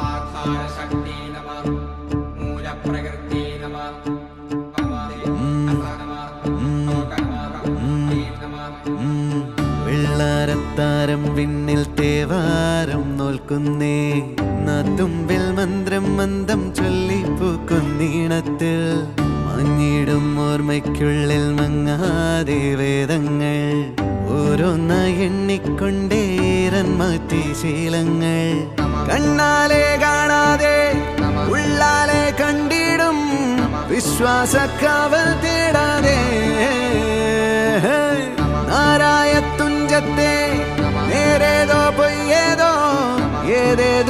ആധാരശക്തി നമഃ മൂലപ്രകൃതി നമഃ വെള്ളാരത്താരം വിണ്ണിൽ തേവാരം നോൽക്കുന്നേ നാത്തുമ്പിൽ മന്ത്രം മന്ദം ചൊല്ലിപ്പൂക്കുന്നീണത്തിൽ മങ്ങിടും ഓർമ്മയ്ക്കുള്ളിൽ മങ്ങാതെ വേദങ്ങൾ ഓരോന്നായി എണ്ണിക്കൊണ്ടേരൻ മാറ്റി ശീലങ്ങൾ കണ്ണാലെ കാണാതെ ഉള്ളാലെ കണ്ടിടും വിശ്വാസക്കാവൽ തേടാതെ നാരായ തുഞ്ചത്തെ നേരേതോ പൊയ്യേതോ ഏതേതോ